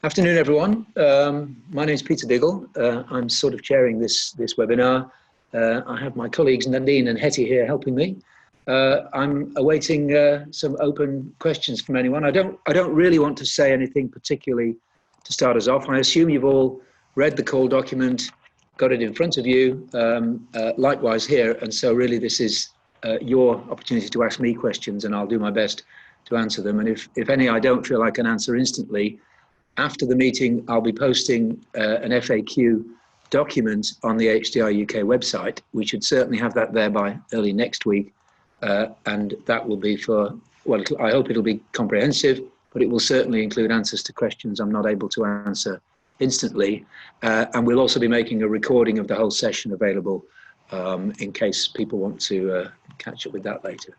Afternoon, everyone. My name is Peter Diggle. I'm sort of chairing this webinar. I have my colleagues Nadine and Hetty here helping me. I'm awaiting some open questions from anyone. I don't really want to say anything particularly to start us off. I assume you've all read the call document, got it in front of you, likewise here, and so really this is your opportunity to ask me questions, and I'll do my best to answer them. And if any I don't feel I can answer instantly, after the meeting, I'll be posting an FAQ document on the HDI UK website. We should certainly have that there by early next week. And that will be for, well, I hope it'll be comprehensive, but it will certainly include answers to questions I'm not able to answer instantly. And we'll also be making a recording of the whole session available in case people want to catch up with that later.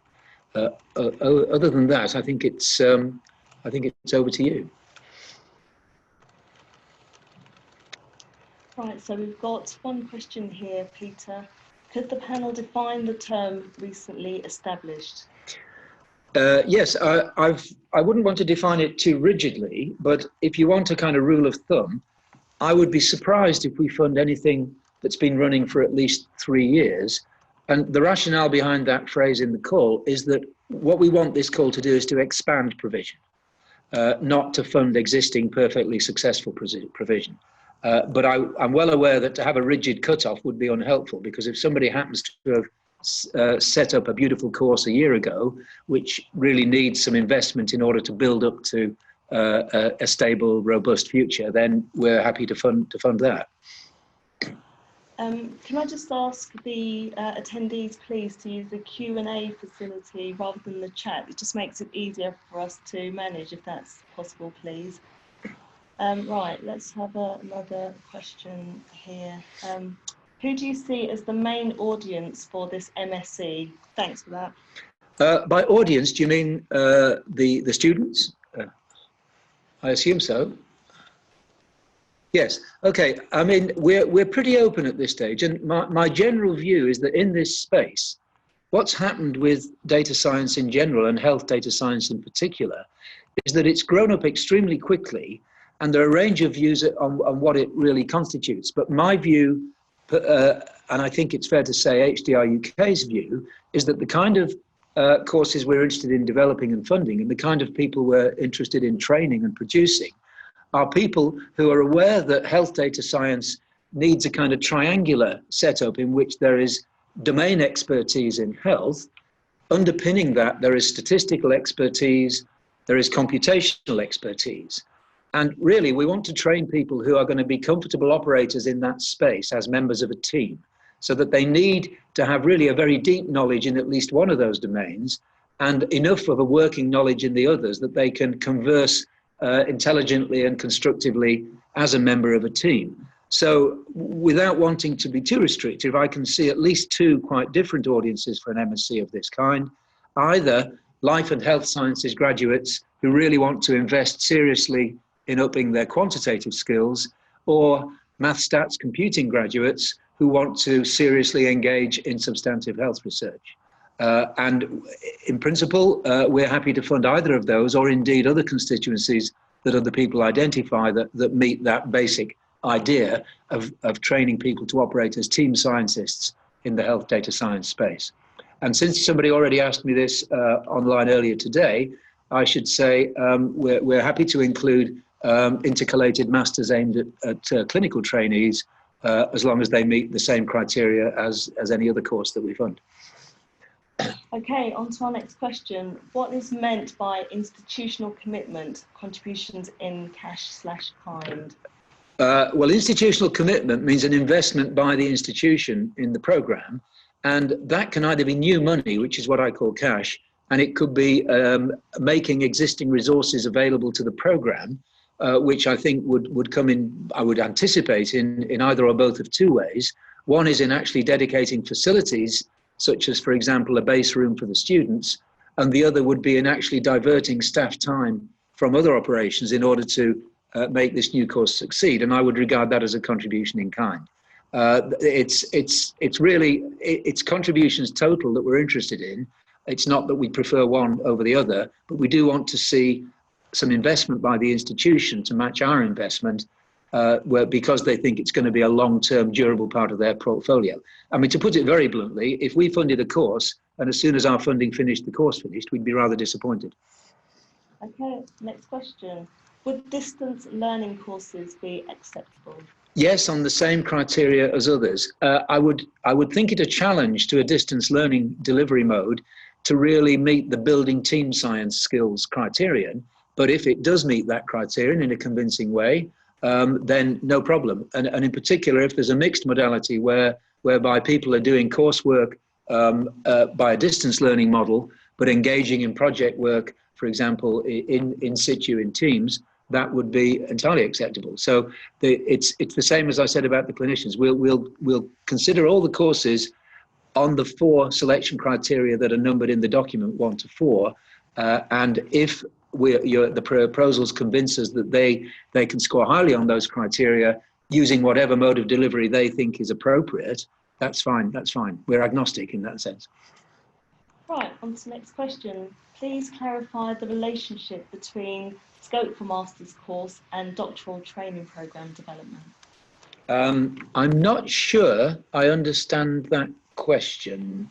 Other than that, I think it's over to you. Right, so we've got one question here, Peter. Could the panel define the term recently established? Yes, I wouldn't want to define it too rigidly, but if you want a kind of rule of thumb, I would be surprised if we fund anything that's been running for at least 3 years. And the rationale behind that phrase in the call is that what we want this call to do is to expand provision, not to fund existing perfectly successful provision. But I'm well aware that to have a rigid cutoff would be unhelpful, because if somebody happens to have set up a beautiful course a year ago, which really needs some investment in order to build up to a stable, robust future, then we're happy to fund that. Can I just ask the attendees, please, to use the Q&A facility rather than the chat? It just makes it easier for us to manage, if that's possible, please. Right, let's have another question here. Who do you see as the main audience for this MSc? Thanks for that. By audience, do you mean the students? I assume so. Yes. Okay. I mean, we're pretty open at this stage, and my general view is that in this space, what's happened with data science in general and health data science in particular is that it's grown up extremely quickly. And there are a range of views on what it really constitutes. But my view, and I think it's fair to say HDI UK's view, is that the kind of courses we're interested in developing and funding, and the kind of people we're interested in training and producing, are people who are aware that health data science needs a kind of triangular setup in which there is domain expertise in health. Underpinning that, there is statistical expertise, there is computational expertise. And really, we want to train people who are going to be comfortable operators in that space as members of a team, so that they need to have really a very deep knowledge in at least one of those domains and enough of a working knowledge in the others that they can converse intelligently and constructively as a member of a team. So without wanting to be too restrictive, I can see at least 2 quite different audiences for an MSc of this kind. Either life and health sciences graduates who really want to invest seriously in upping their quantitative skills, or math stats computing graduates who want to seriously engage in substantive health research. And in principle, we're happy to fund either of those, or indeed other constituencies that other people identify that meet that basic idea of training people to operate as team scientists in the health data science space. And since somebody already asked me this online earlier today, I should say we're happy to include intercalated masters aimed at clinical trainees, as long as they meet the same criteria as any other course that we fund. Okay, on to our next question. What is meant by institutional commitment, contributions in cash/kind? Well, institutional commitment means an investment by the institution in the program, and that can either be new money, which is what I call cash, and it could be making existing resources available to the program, which I think would come in, I would anticipate, in either or both of 2 ways. One is in actually dedicating facilities, such as, for example, a base room for the students, and the other would be in actually diverting staff time from other operations in order to make this new course succeed. And I would regard that as a contribution in kind. It's really contributions total that we're interested in. It's not that we prefer one over the other, but we do want to see some investment by the institution to match our investment, because they think it's going to be a long-term, durable part of their portfolio. I mean, to put it very bluntly, if we funded a course and as soon as our funding finished, the course finished, we'd be rather disappointed. Okay, next question. Would distance learning courses be acceptable? Yes, on the same criteria as others. I would think it a challenge to a distance learning delivery mode to really meet the building team science skills criterion. But if it does meet that criterion in a convincing way, then no problem. And in particular, if there's a mixed modality whereby people are doing coursework by a distance learning model, but engaging in project work, for example, in situ in teams, that would be entirely acceptable. So it's the same as I said about the clinicians. We'll consider all the courses on the 4 selection criteria that are numbered in the document 1 to 4, and if the proposals convince us that they can score highly on those criteria using whatever mode of delivery they think is appropriate, that's fine. That's fine. We're agnostic in that sense. Right, on to the next question. Please clarify the relationship between scope for master's course and doctoral training programme development. I'm not sure I understand that question.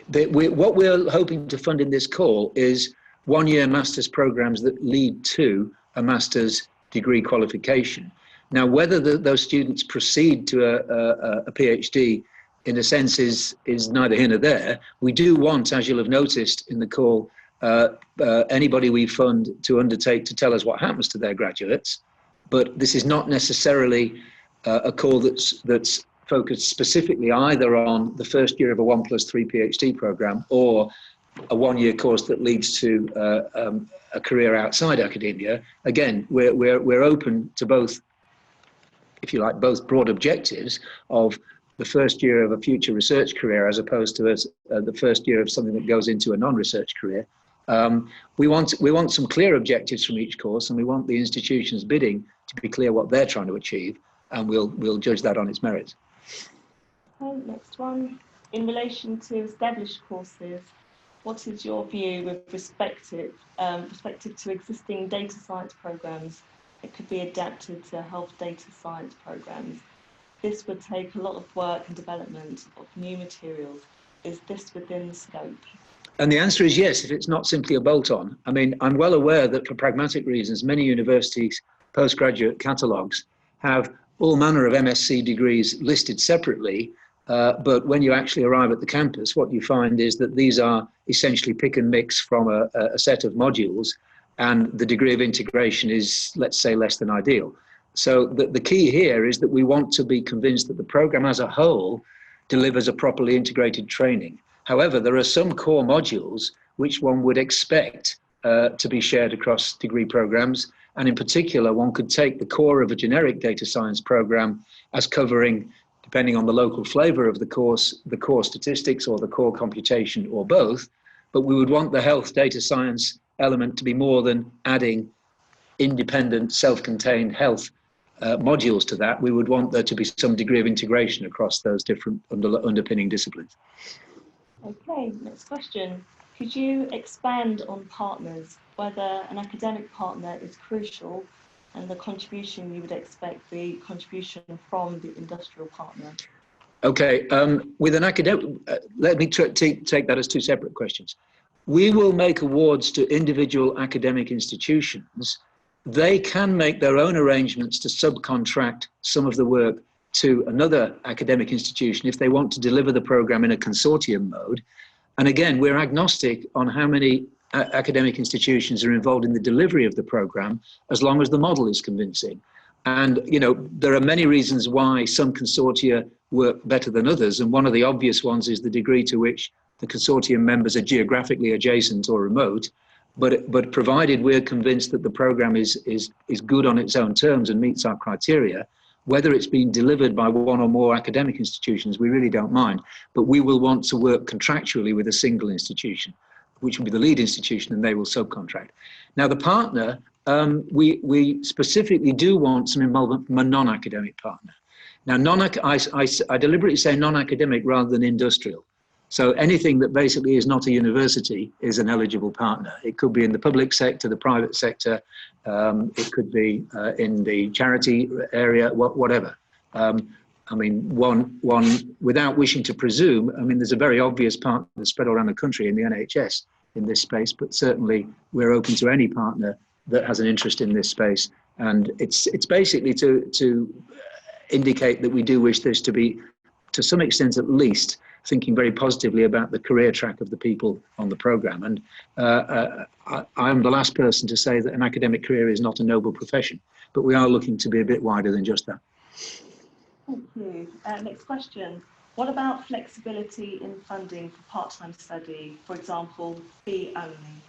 What we're hoping to fund in this call is 1-year master's programs that lead to a master's degree qualification. Now, whether those students proceed to a PhD, in a sense, is neither here nor there. We do want, as you'll have noticed in the call, anybody we fund to undertake to tell us what happens to their graduates. But this is not necessarily a call that's focused specifically either on the first year of a 1+3 PhD program or a 1-year course that leads to a career outside academia. Again, we're open to both, if you like, both broad objectives of the first year of a future research career as opposed to the first year of something that goes into a non-research career. We want some clear objectives from each course, and we want the institutions bidding to be clear what they're trying to achieve, and we'll judge that on its merits. Okay, next one. In relation to established courses, what is your view with respect to existing data science programs that could be adapted to health data science programs? This would take a lot of work and development of new materials. Is this within the scope? And the answer is yes, if it's not simply a bolt-on. I mean, I'm well aware that for pragmatic reasons, many universities' postgraduate catalogues have all manner of MSc degrees listed separately, but when you actually arrive at the campus, what you find is that these are essentially pick and mix from a set of modules, and the degree of integration is, let's say, less than ideal. So the key here is that we want to be convinced that the program as a whole delivers a properly integrated training. However, there are some core modules which one would expect to be shared across degree programs. And in particular, one could take the core of a generic data science program as covering, depending on the local flavor of the core statistics or the core computation or both. But we would want the health data science element to be more than adding independent, self-contained health modules to that. We would want there to be some degree of integration across those different underpinning disciplines. Okay, next question. Could you expand on partners, whether an academic partner is crucial and the contribution you would expect the contribution from the industrial partner? Okay, with an academic, let me take that as 2 separate questions. We will make awards to individual academic institutions. They can make their own arrangements to subcontract some of the work to another academic institution if they want to deliver the program in a consortium mode. And again, we're agnostic on how many academic institutions are involved in the delivery of the program, as long as the model is convincing. And, you know, there are many reasons why some consortia work better than others. And one of the obvious ones is the degree to which the consortium members are geographically adjacent or remote. But provided we're convinced that the program is good on its own terms and meets our criteria, whether it's being delivered by one or more academic institutions, we really don't mind. But we will want to work contractually with a single institution, which will be the lead institution, and they will subcontract. Now, the partner, we specifically do want some involvement from a non-academic partner. Now, I deliberately say non-academic rather than industrial. So anything that basically is not a university is an eligible partner. It could be in the public sector, the private sector, it could be in the charity area, whatever. I mean, one, without wishing to presume, I mean, there's a very obvious partner spread around the country in the NHS in this space, but certainly we're open to any partner that has an interest in this space. And it's basically to indicate that we do wish this to be, to some extent at least, thinking very positively about the career track of the people on the programme. And I'm the last person to say that an academic career is not a noble profession, but we are looking to be a bit wider than just that. Thank you. Next question. What about flexibility in funding for part-time study, for example, fee only?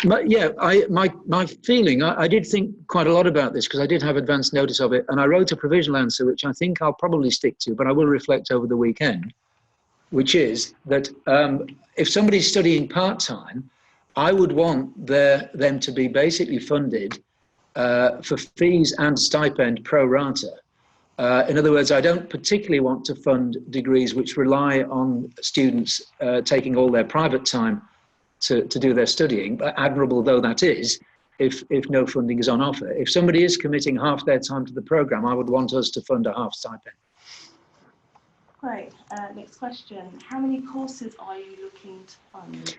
My feeling, I did think quite a lot about this because I did have advance notice of it, and I wrote a provisional answer, which I think I'll probably stick to, but I will reflect over the weekend, which is that if somebody's studying part-time, I would want them to be basically funded for fees and stipend pro rata. In other words, I don't particularly want to fund degrees which rely on students taking all their private time to do their studying, but admirable though that is, if no funding is on offer. If somebody is committing half their time to the programme, I would want us to fund a half stipend. Great. Next question. How many courses are you looking to fund?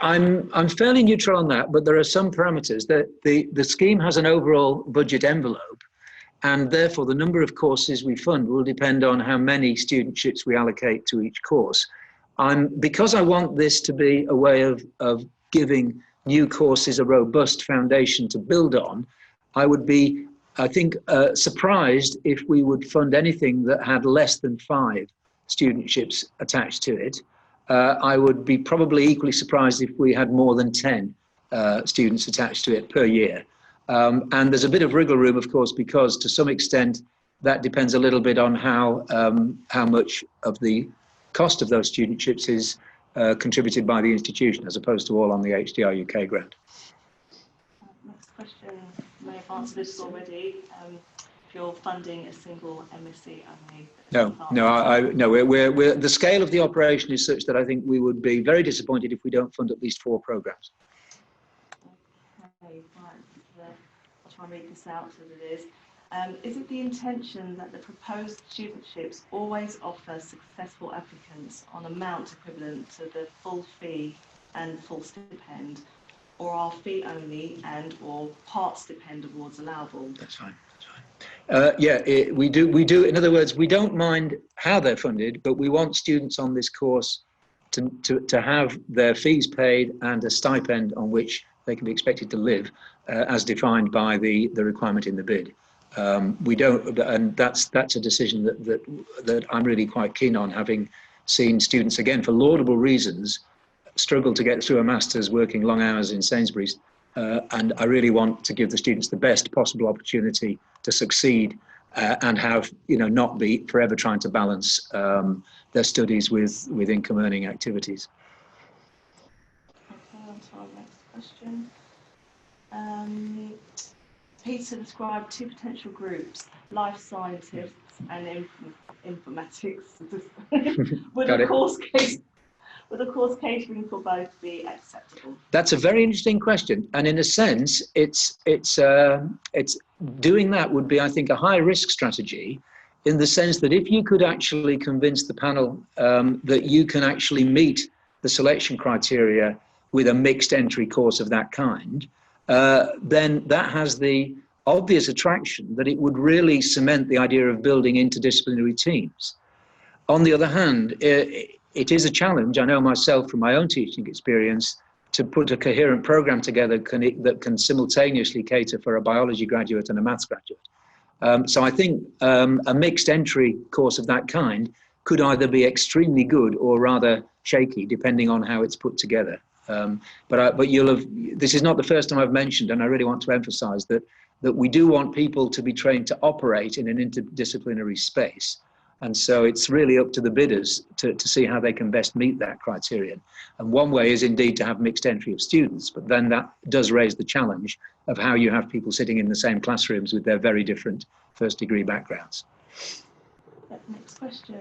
I'm fairly neutral on that, but there are some parameters. The scheme has an overall budget envelope, and therefore the number of courses we fund will depend on how many studentships we allocate to each course. Because I want this to be a way of giving new courses a robust foundation to build on, I would be, I think, surprised if we would fund anything that had less than 5 studentships attached to it. I would be probably equally surprised if we had more than 10 students attached to it per year. And there's a bit of wriggle room, of course, because to some extent that depends a little bit on how much of the cost of those studentships is contributed by the institution as opposed to all on the HDR UK grant. Next question, you may have answered this already. If you're funding a single MSc only. No. We're the scale of the operation is such that I think we would be very disappointed if we don't fund at least 4 programs. Okay, right. I'll try and read this out as it is. Is it the intention that the proposed studentships always offer successful applicants on amount equivalent to the full fee and full stipend, or are fee only and or part stipend awards allowable? That's fine. We do. In other words, we don't mind how they're funded, but we want students on this course to have their fees paid and a stipend on which they can be expected to live, as defined by the requirement in the bid. We don't, and that's a decision that I'm really quite keen on, having seen students, again, for laudable reasons, struggle to get through a master's working long hours in Sainsbury's. And I really want to give the students the best possible opportunity to succeed and have, not be forever trying to balance their studies with income earning activities. Okay, on to our next question. Peter described 2 potential groups, life scientists and informatics. Would a course catering for both be acceptable? That's a very interesting question, and in a sense, it's doing that would be, I think, a high risk strategy, in the sense that if you could actually convince the panel that you can actually meet the selection criteria with a mixed entry course of that kind, then that has the obvious attraction that it would really cement the idea of building interdisciplinary teams. On the other hand, it is a challenge, I know myself from my own teaching experience, to put a coherent program together that can simultaneously cater for a biology graduate and a maths graduate. So I think a mixed entry course of that kind could either be extremely good or rather shaky, depending on how it's put together. But this is not the first time I've mentioned, and I really want to emphasize that we do want people to be trained to operate in an interdisciplinary space. And so it's really up to the bidders to see how they can best meet that criterion. And one way is indeed to have mixed entry of students, but then that does raise the challenge of how you have people sitting in the same classrooms with their very different first degree backgrounds. Next question.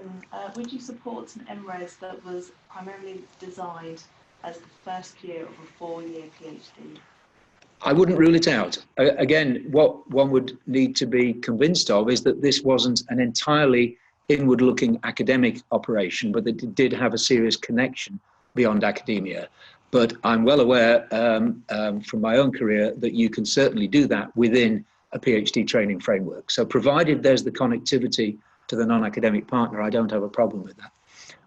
Would you support an MRes that was primarily designed as the first year of a 4-year PhD? I wouldn't rule it out. Again, what one would need to be convinced of is that this wasn't an entirely inward-looking academic operation, but that it did have a serious connection beyond academia. But I'm well aware from my own career that you can certainly do that within a PhD training framework. So provided there's the connectivity to the non-academic partner, I don't have a problem with that.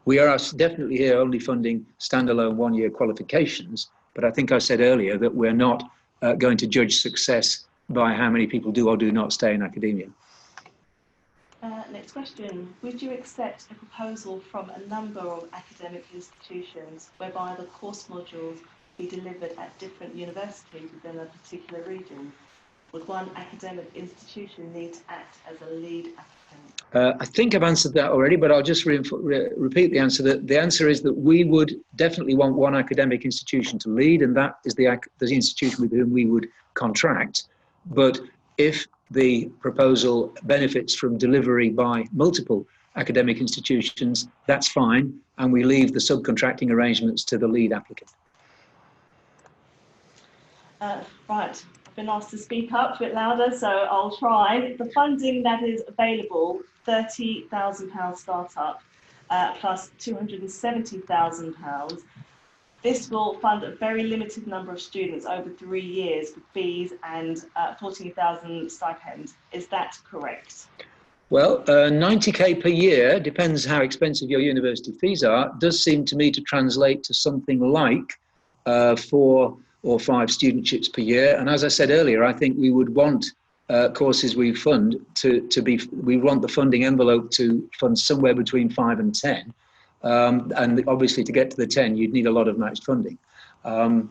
We are definitely here only funding standalone 1-year qualifications, but I think I said earlier that we're not going to judge success by how many people do or do not stay in academia. Next question. Would you accept a proposal from a number of academic institutions whereby the course modules be delivered at different universities within a particular region? Would one academic institution need to act as a lead applicant? I think I've answered that already, but I'll just repeat the answer. The answer is that we would definitely want one academic institution to lead, and that is the institution with whom we would contract. But if the proposal benefits from delivery by multiple academic institutions, that's fine, and we leave the subcontracting arrangements to the lead applicant. Right. I've been asked to speak up a bit louder, so I'll try. The funding that is available, £30,000 startup plus £270,000. This will fund a very limited number of students over 3 years with fees and 14,000 stipend. Is that correct? Well, 90k per year, depends how expensive your university fees are, does seem to me to translate to something like 4 or 5 studentships per year. And as I said earlier, I think we would want courses we fund we want the funding envelope to fund somewhere between 5 and 10. And obviously to get to the 10, you'd need a lot of matched funding. I've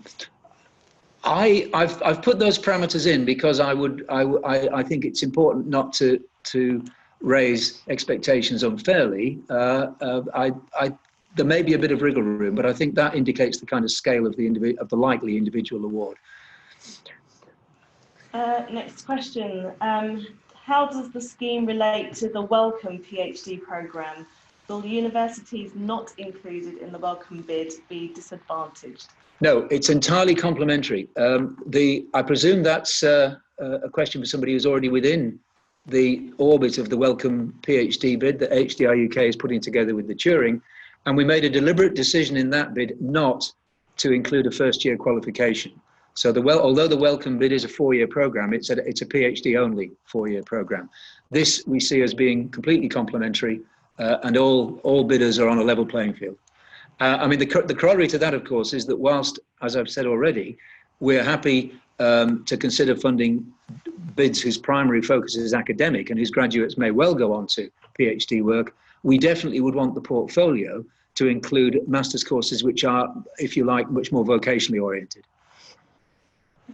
put those parameters in because I think it's important not to raise expectations unfairly. There may be a bit of wriggle room, but I think that indicates the kind of scale of the likely individual award. Next question. How does the scheme relate to the Welcome PhD programme? Will universities not included in the Welcome bid be disadvantaged? No, it's entirely complementary. I presume that's a question for somebody who's already within the orbit of the Welcome PhD bid that HDI UK is putting together with the Turing. And we made a deliberate decision in that bid not to include a first-year qualification. So although the Welcome bid is a 4-year programme, it's a PhD-only 4-year programme. This we see as being completely complementary, and all bidders are on a level playing field. I mean, the corollary to that, of course, is that whilst, as I've said already, we're happy to consider funding bids whose primary focus is academic and whose graduates may well go on to PhD work, we definitely would want the portfolio to include master's courses which are, if you like, much more vocationally oriented.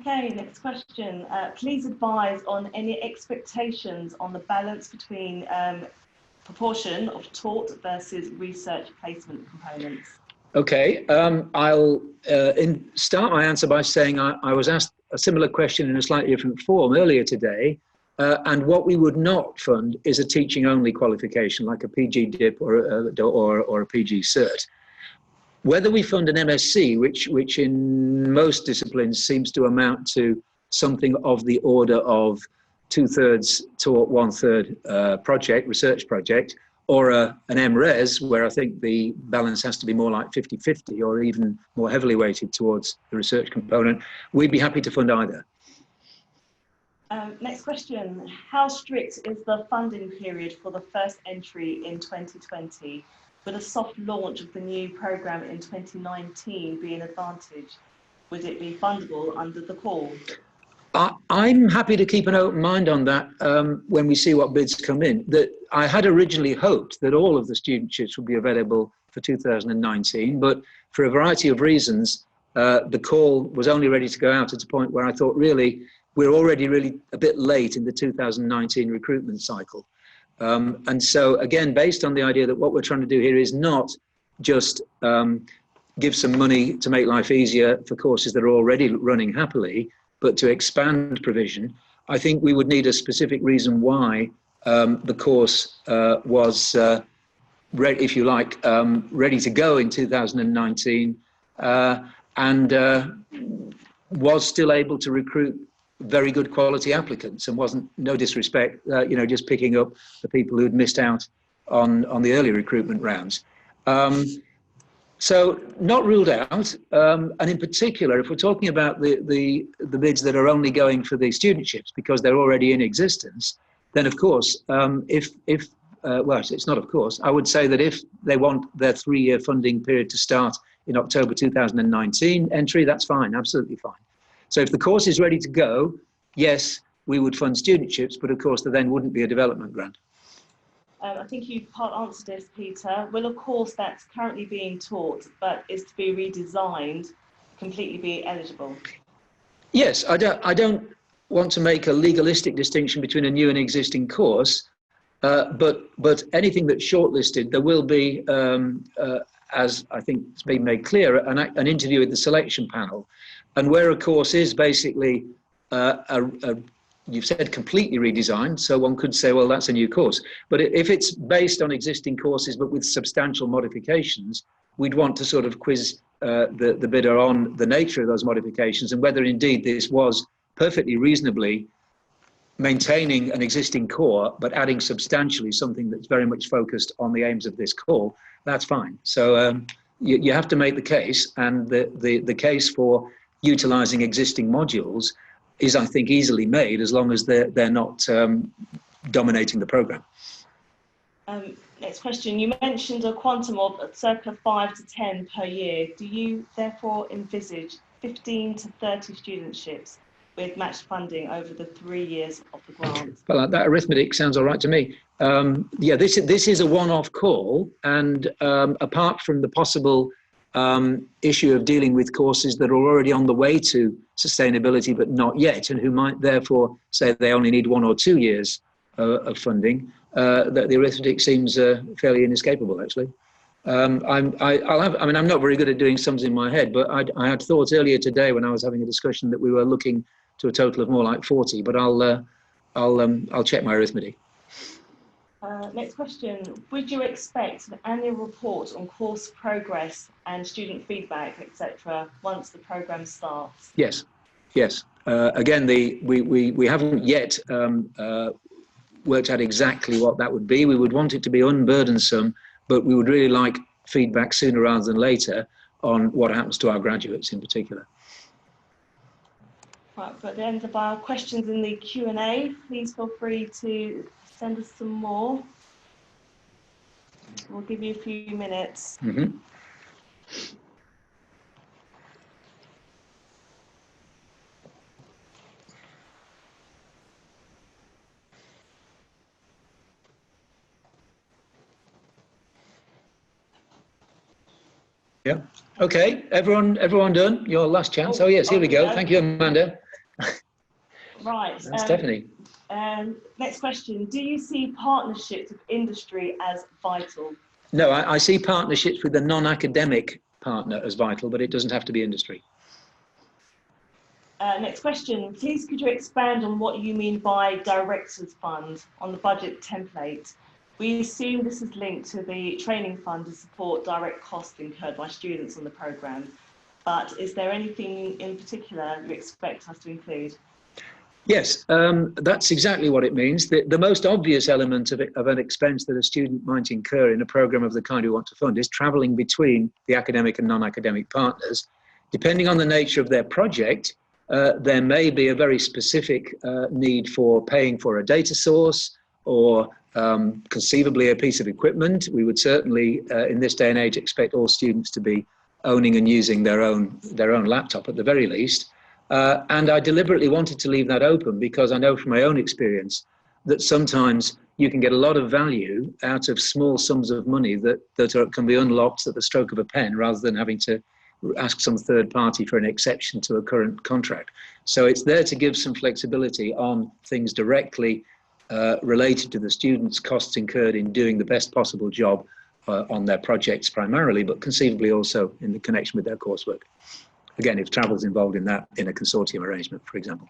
Okay, next question. Please advise on any expectations on the balance between proportion of taught versus research placement components. Okay, I'll start my answer by saying I was asked a similar question in a slightly different form earlier today, and what we would not fund is a teaching-only qualification like a PG DIP or a PG Cert. Whether we fund an MSc, which in most disciplines seems to amount to something of the order of 2/3 taught, 1/3 research project, or an MRes, where I think the balance has to be more like 50-50 or even more heavily weighted towards the research component, we'd be happy to fund either. Next question. How strict is the funding period for the first entry in 2020? Would a soft launch of the new programme in 2019 be an advantage? Would it be fundable under the call? I'm happy to keep an open mind on that when we see what bids come in. That I had originally hoped that all of the studentships would be available for 2019, but for a variety of reasons, the call was only ready to go out at a point where I thought really we're already really a bit late in the 2019 recruitment cycle. And so again, based on the idea that what we're trying to do here is not just give some money to make life easier for courses that are already running happily, but to expand provision, I think we would need a specific reason why the course was, if you like, ready to go in 2019, and was still able to recruit very good quality applicants, and wasn't, no disrespect, just picking up the people who'd missed out on the early recruitment rounds. So not ruled out, and in particular, if we're talking about the bids that are only going for the studentships because they're already in existence, then of course, well, it's not of course, I would say that if they want their 3-year funding period to start in October 2019 entry, that's fine, absolutely fine. So if the course is ready to go, yes, we would fund studentships, but of course there then wouldn't be a development grant. I think you've part answered this, Peter. Will a course that's currently being taught but is to be redesigned completely be eligible? Yes, I don't want to make a legalistic distinction between a new and existing course, but anything that's shortlisted, there will be, as I think it's been made clear, an interview with the selection panel. And where a course is basically, you've said completely redesigned, so one could say, well, that's a new course. But if it's based on existing courses but with substantial modifications, we'd want to sort of quiz the bidder on the nature of those modifications and whether indeed this was perfectly reasonably maintaining an existing core but adding substantially something that's very much focused on the aims of this core. That's fine. So you have to make the case, and the case for utilizing existing modules is, I think, easily made as long as they're not dominating the program. Next question. You mentioned a quantum of circa 5 to 10 per year. Do you therefore envisage 15 to 30 studentships with matched funding over the 3 years of the grant? Well, that arithmetic sounds all right to me. Yeah, this is a one-off call, and apart from the possible issue of dealing with courses that are already on the way to sustainability but not yet, and who might therefore say they only need 1 or 2 years of funding, that the arithmetic seems fairly inescapable, actually. I'm not very good at doing sums in my head, but I had thought earlier today when I was having a discussion that we were looking to a total of more like 40, but I'll check my arithmetic. Next question. Would you expect an annual report on course progress and student feedback, etc., once the programme starts? Yes. Again, we haven't yet worked out exactly what that would be. We would want it to be unburdensome, but we would really like feedback sooner rather than later on what happens to our graduates in particular. Right, but at the end of our questions in the Q&A, please feel free to send us some more. We'll give you a few minutes. Mm-hmm. Yeah. Okay. Everyone done? Your last chance. Oh yes. Here we go. Thank you, Amanda. Right. That's Stephanie. Next question. Do you see partnerships with industry as vital? No, I see partnerships with a non-academic partner as vital, but it doesn't have to be industry. Next question. Please could you expand on what you mean by director's fund on the budget template? We assume this is linked to the training fund to support direct costs incurred by students on the programme, but is there anything in particular you expect us to include? Yes, that's exactly what it means. The most obvious element of an expense that a student might incur in a programme of the kind we want to fund is travelling between the academic and non-academic partners. Depending on the nature of their project, there may be a very specific need for paying for a data source or conceivably a piece of equipment. We would certainly, in this day and age, expect all students to be owning and using their own laptop at the very least. And I deliberately wanted to leave that open because I know from my own experience that sometimes you can get a lot of value out of small sums of money that can be unlocked at the stroke of a pen rather than having to ask some third party for an exception to a current contract. So it's there to give some flexibility on things directly related to the students' costs incurred in doing the best possible job on their projects primarily, but conceivably also in the connection with their coursework. Again, if travel is involved in that, in a consortium arrangement, for example.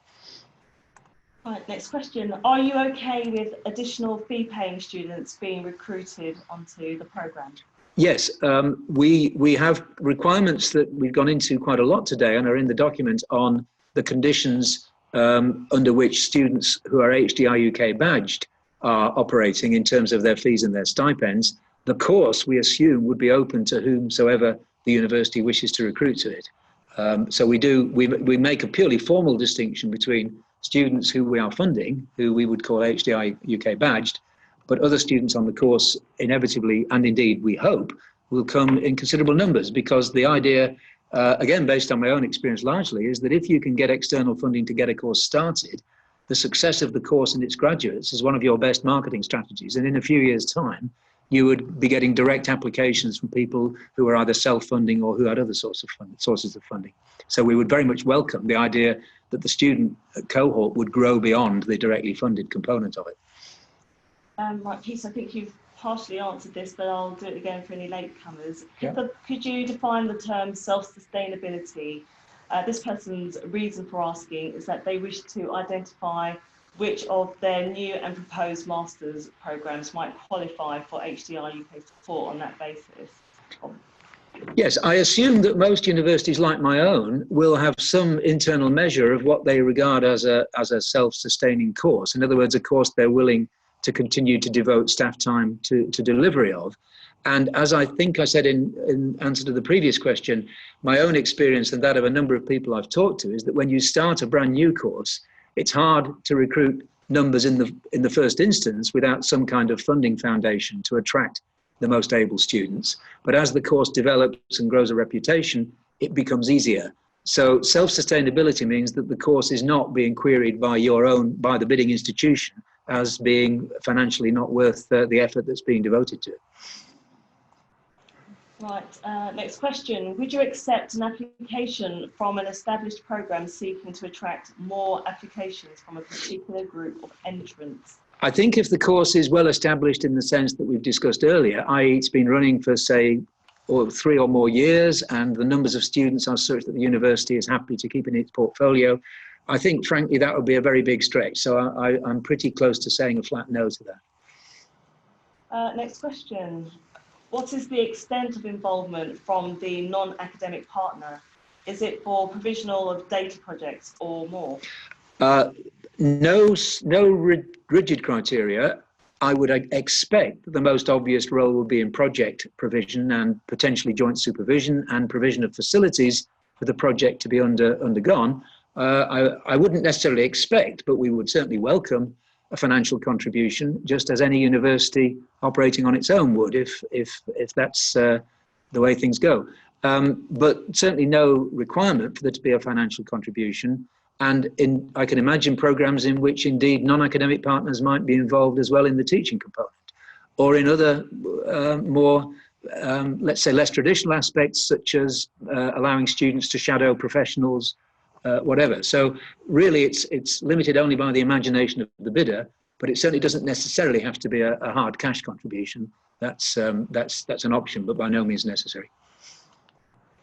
Right, next question. Are you okay with additional fee-paying students being recruited onto the programme? Yes, we have requirements that we've gone into quite a lot today and are in the document on the conditions under which students who are HDI UK badged are operating in terms of their fees and their stipends. The course, we assume, would be open to whomsoever the university wishes to recruit to it. So we make a purely formal distinction between students who we are funding, who we would call HDI UK badged, but other students on the course inevitably, and indeed we hope, will come in considerable numbers, because the idea, again, based on my own experience largely, is that if you can get external funding to get a course started, the success of the course and its graduates is one of your best marketing strategies. And in a few years' time, you would be getting direct applications from people who are either self-funding or who had other sources of funding. So we would very much welcome the idea that the student cohort would grow beyond the directly funded component of it. Right, Peter, I think you've partially answered this, but I'll do it again for any latecomers. Yeah. Could you define the term self-sustainability? This person's reason for asking is that they wish to identify which of their new and proposed master's programmes might qualify for HDI UK support on that basis. Yes, I assume that most universities like my own will have some internal measure of what they regard as a self-sustaining course. In other words, a course they're willing to continue to devote staff time to delivery of. And as I think I said in answer to the previous question, my own experience and that of a number of people I've talked to is that when you start a brand new course, it's hard to recruit numbers in the first instance without some kind of funding foundation to attract the most able students. But as the course develops and grows a reputation, it becomes easier. So self-sustainability means that the course is not being queried by the bidding institution as being financially not worth the effort that's being devoted to it. Right, next question. Would you accept an application from an established programme seeking to attract more applications from a particular group of entrants? I think if the course is well established in the sense that we've discussed earlier, i.e. it's been running for, say, 3 or more years, and the numbers of students are such that the university is happy to keep in its portfolio, I think, frankly, that would be a very big stretch. So I'm pretty close to saying a flat no to that. Next question. What is the extent of involvement from the non-academic partner? Is it for provisional of data projects or more? No rigid criteria. I would expect that the most obvious role would be in project provision and potentially joint supervision and provision of facilities for the project to be undergone. I wouldn't necessarily expect, but we would certainly welcome a financial contribution, just as any university operating on its own would, if that's the way things go. But certainly no requirement for there to be a financial contribution. And I can imagine programs in which indeed non-academic partners might be involved as well in the teaching component, or in other more, let's say, less traditional aspects, such as allowing students to shadow professionals, whatever. So really it's limited only by the imagination of the bidder, but it certainly doesn't necessarily have to be a hard cash contribution. That's an option, but by no means necessary.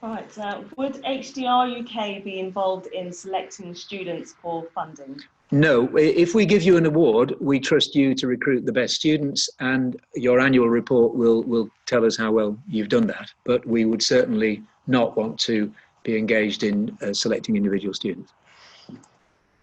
Right, would HDR UK be involved in selecting students for funding? No, if we give you an award, we trust you to recruit the best students, and your annual report will tell us how well you've done that. But we would certainly not want to be engaged in selecting individual students.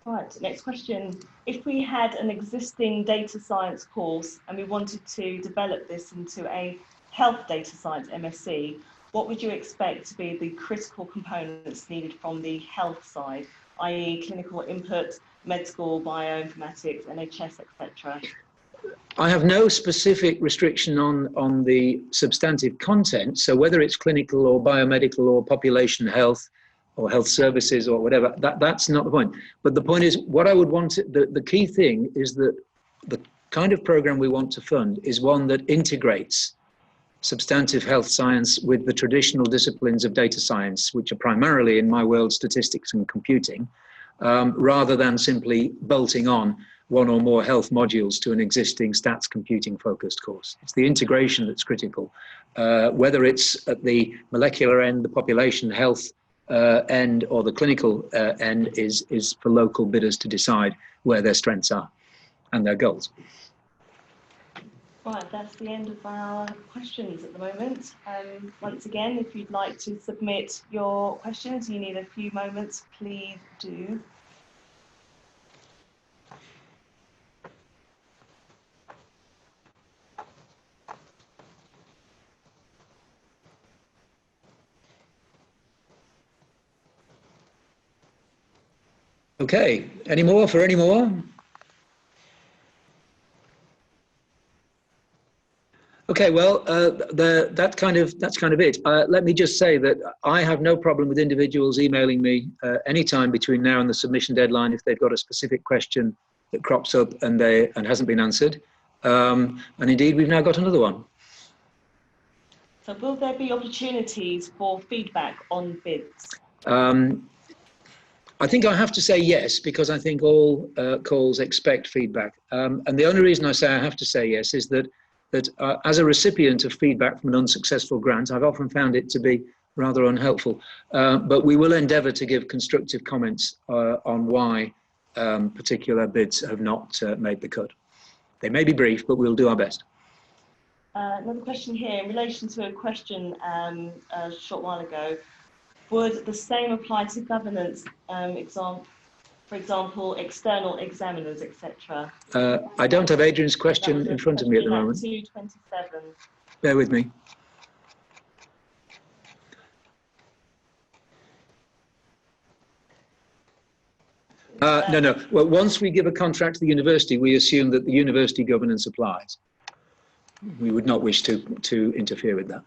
Right, next question. If we had an existing data science course and we wanted to develop this into a health data science MSc, what would you expect to be the critical components needed from the health side, i.e. clinical input, medical, bioinformatics, NHS, etc.? I have no specific restriction on the substantive content. So whether it's clinical or biomedical or population health or health services or whatever, that's not the point. But the point is, what I would want, the key thing is that the kind of program we want to fund is one that integrates substantive health science with the traditional disciplines of data science, which are primarily, in my world, statistics and computing, rather than simply bolting on one or more health modules to an existing stats computing focused course. It's the integration that's critical. Whether it's at the molecular end, the population health end or the clinical end is for local bidders to decide where their strengths are and their goals. Right, that's the end of our questions at the moment. Once again, if you'd like to submit your questions, you need a few moments, please do. Okay, any more for any more? Okay, well, that's kind of it. Let me just say that I have no problem with individuals emailing me anytime between now and the submission deadline if they've got a specific question that crops up and hasn't been answered. And indeed, we've now got another one. So will there be opportunities for feedback on bids? I think I have to say yes, because I think all calls expect feedback. And the only reason I say I have to say yes is that as a recipient of feedback from an unsuccessful grant, I've often found it to be rather unhelpful. But we will endeavour to give constructive comments on why particular bids have not made the cut. They may be brief, but we'll do our best. Another question here in relation to a question a short while ago. Would the same apply to governance, for example, external examiners, etc.? I don't have Adrian's question in front of me at the moment. 227. Bear with me. No. Well, once we give a contract to the university, we assume that the university governance applies. We would not wish to interfere with that.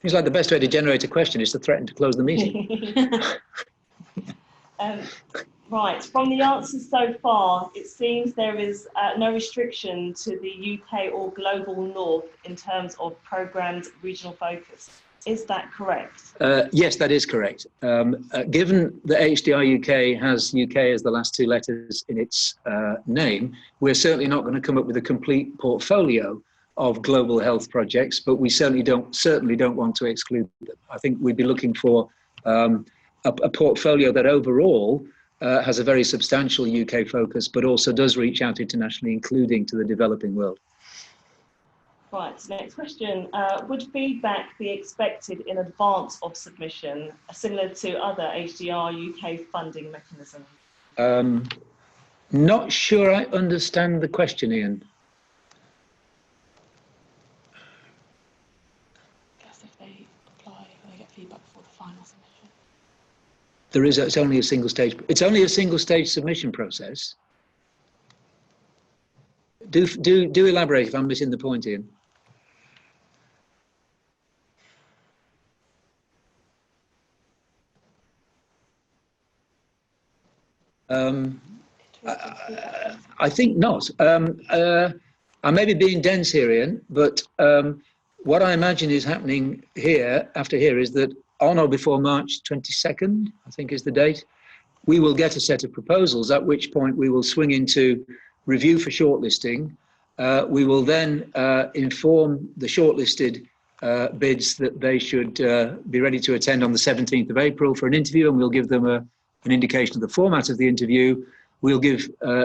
Seems like the best way to generate a question is to threaten to close the meeting. Right, from the answers so far, it seems there is no restriction to the UK or global north in terms of programmed regional focus. Is that correct? Yes, that is correct. Given that HDR UK has UK as the last two letters in its name, we're certainly not going to come up with a complete portfolio of global health projects, but we certainly don't want to exclude them. I think we'd be looking for a portfolio that overall has a very substantial UK focus, but also does reach out internationally, including to the developing world. Right, next question. Would feedback be expected in advance of submission, similar to other HDR UK funding mechanisms? Not sure I understand the question, Ian. If they apply, they get feedback before the final submission. It's only a single stage. It's only a single stage submission process. Do elaborate if I'm missing the point, Ian. I think not. I may be being dense here, Ian, but what I imagine is happening here, after here, is that on or before March 22nd, I think is the date, we will get a set of proposals, at which point we will swing into review for shortlisting. We will then inform the shortlisted bids that they should be ready to attend on the 17th of April for an interview, and we'll give them an indication of the format of the interview. We'll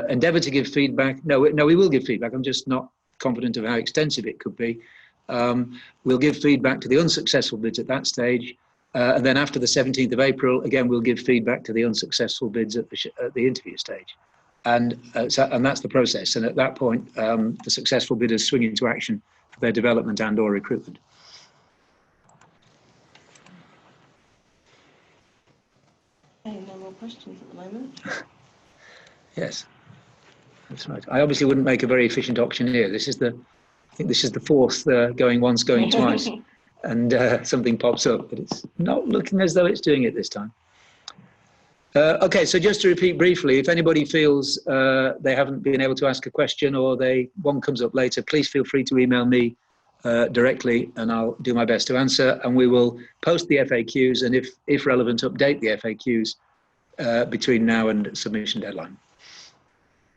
endeavour to give feedback. No, we will give feedback. I'm just not confident of how extensive it could be. We'll give feedback to the unsuccessful bids at that stage. And then after the 17th of April, again, we'll give feedback to the unsuccessful bids at the interview stage. And that's the process. And at that point, the successful bidders swing into action for their development and or recruitment. Okay, no more questions at the moment. Yes, that's right. I obviously wouldn't make a very efficient auctioneer. I think this is the fourth going once, going twice. And something pops up, but it's not looking as though it's doing it this time. Okay, so just to repeat briefly, if anybody feels they haven't been able to ask a question or one comes up later, please feel free to email me directly and I'll do my best to answer. And we will post the FAQs and if relevant, update the FAQs between now and submission deadline.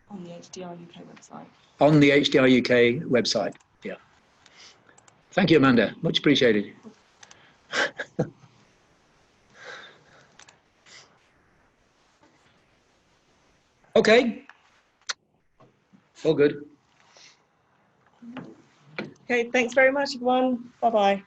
On the HDR UK website. on the HDR UK website. Yeah. Thank you, Amanda. Much appreciated. Okay. All good. Okay, thanks very much, everyone. Bye-bye.